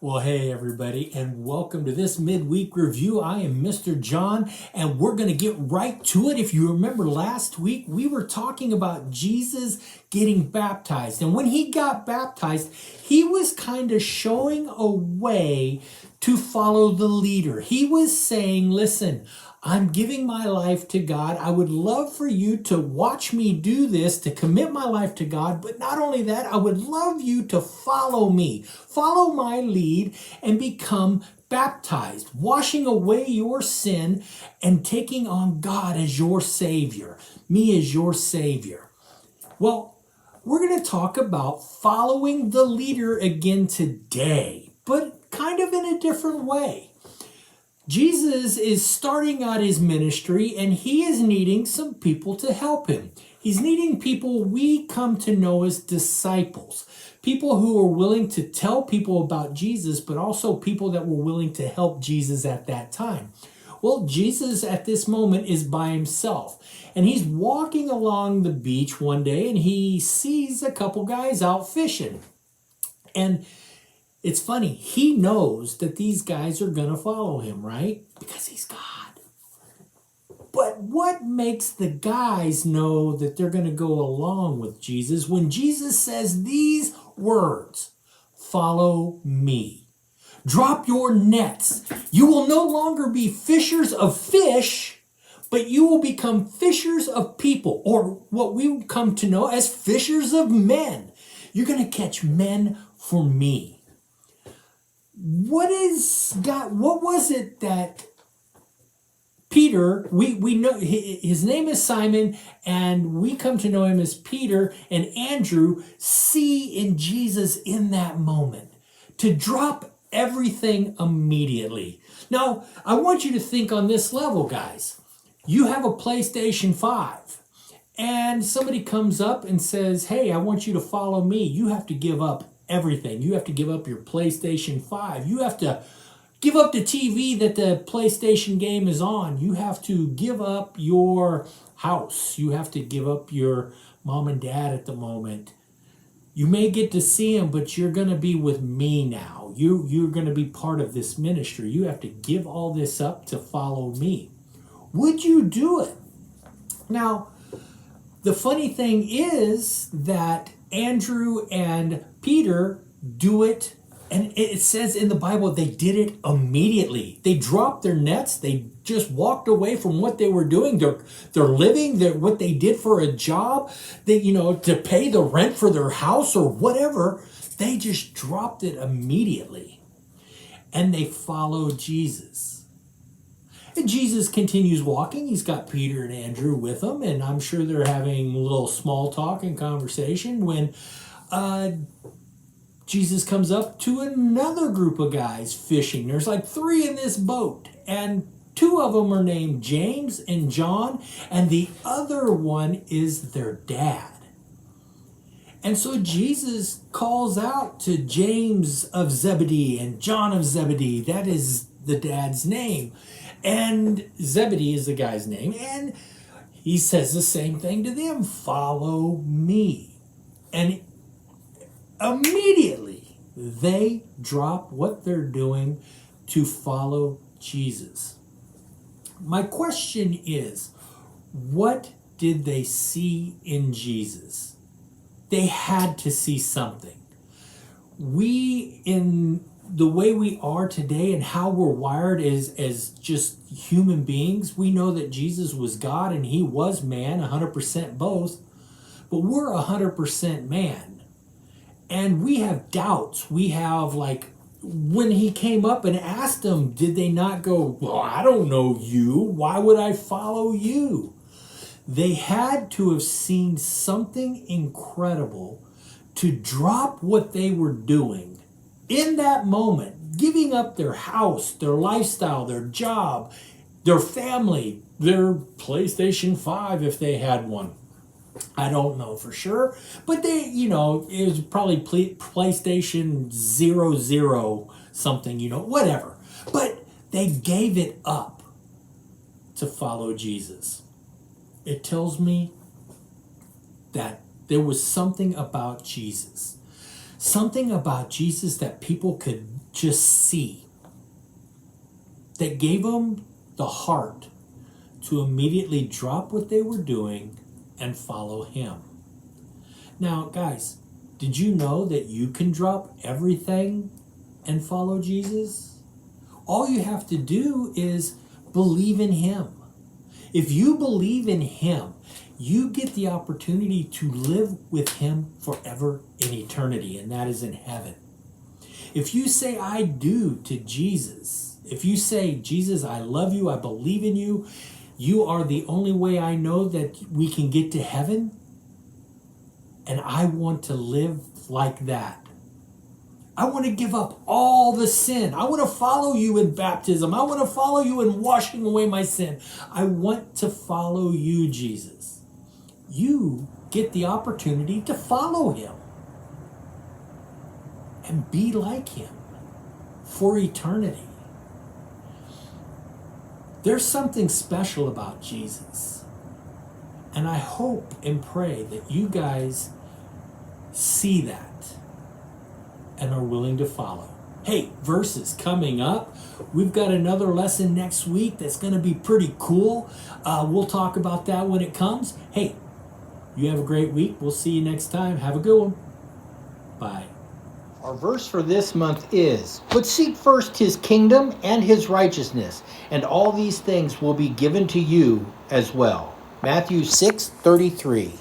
Well, hey, everybody, and welcome to this midweek review. I am Mr. John, and we're going to get right to it. If you remember last week, we were talking about Jesus getting baptized. And when he got baptized, he was kind of showing a way to follow the leader. He was saying, listen, I'm giving my life to God. I would love for you to watch me do this, to commit my life to God. But not only that, I would love you to follow me, follow my lead, and become baptized, washing away your sin and taking on God as your Savior, me as your Savior. Well, we're going to talk about following the leader again today, but kind of in a different way. Jesus is starting out his ministry and he is needing some people to help him. He's needing people we come to know as disciples, people who are willing to tell people about Jesus, but also people that were willing to help Jesus at that time. Well, Jesus at this moment is by himself and he's walking along the beach one day and he sees a couple guys out fishing. And it's funny, he knows that these guys are going to follow him, right? Because he's God. But what makes the guys know that they're going to go along with Jesus when Jesus says these words, follow me? Drop your nets. You will no longer be fishers of fish, but you will become fishers of people, or what we come to know as fishers of men. You're going to catch men for me. What was it that Peter, we know his name is Simon, and we come to know him as Peter and Andrew, see in Jesus in that moment? To drop everything immediately. Now, I want you to think on this level, guys. You have a PlayStation 5, and somebody comes up and says, hey, I want you to follow me. You have to give up everything. You have to give up your PlayStation 5. You have to give up the TV that the PlayStation game is on. You have to give up your house. You have to give up your mom and dad at the moment. You may get to see them, but you're going to be with me now. You're going to be part of this ministry. You have to give all this up to follow me. Would you do it? Now, the funny thing is that Andrew and Peter do it, and it says in the Bible they did it immediately. They dropped their nets. They just walked away from what they were doing. They're living, what they did for a job, to pay the rent for their house or whatever. They just dropped it immediately, and they followed Jesus. And Jesus continues walking. He's got Peter and Andrew with him, and I'm sure they're having a little small talk and conversation when Jesus comes up to another group of guys fishing. There's like 3 in this boat, and 2 of them are named James and John, and the other one is their dad. And so Jesus calls out to James of Zebedee and John of Zebedee. That is the dad's name. And Zebedee is the guy's name. And he says the same thing to them. Follow me. And immediately they drop what they're doing to follow Jesus. My question is, what did they see in Jesus? They had to see something. We, in the way we are today and how we're wired as just human beings, we know that Jesus was God and he was man, 100% both, but we're 100% man. And we have doubts. We have, like, when he came up and asked them, did they not go, well, I don't know you. Why would I follow you? They had to have seen something incredible to drop what they were doing in that moment, giving up their house, their lifestyle, their job, their family, their PlayStation 5 if they had one. I don't know for sure, but they, it was probably PlayStation 00 something, whatever. But they gave it up to follow Jesus. It tells me that there was something about Jesus that people could just see, that gave them the heart to immediately drop what they were doing and follow him. Now, guys, did you know that you can drop everything and follow Jesus? All you have to do is believe in him. If you believe in him, you get the opportunity to live with him forever in eternity, and that is in heaven. If you say, I do to Jesus, if you say, Jesus, I love you, I believe in you, you are the only way I know that we can get to heaven, and I want to live like that. I want to give up all the sin. I want to follow you in baptism. I want to follow you in washing away my sin. I want to follow you, Jesus. You get the opportunity to follow him and be like him for eternity. There's something special about Jesus. And I hope and pray that you guys see that and are willing to follow. Hey, verses coming up. We've got another lesson next week that's going to be pretty cool. We'll talk about that when it comes. Hey, you have a great week. We'll see you next time. Have a good one. Bye. Our verse for this month is, but seek first his kingdom and his righteousness, and all these things will be given to you as well. Matthew 6:33.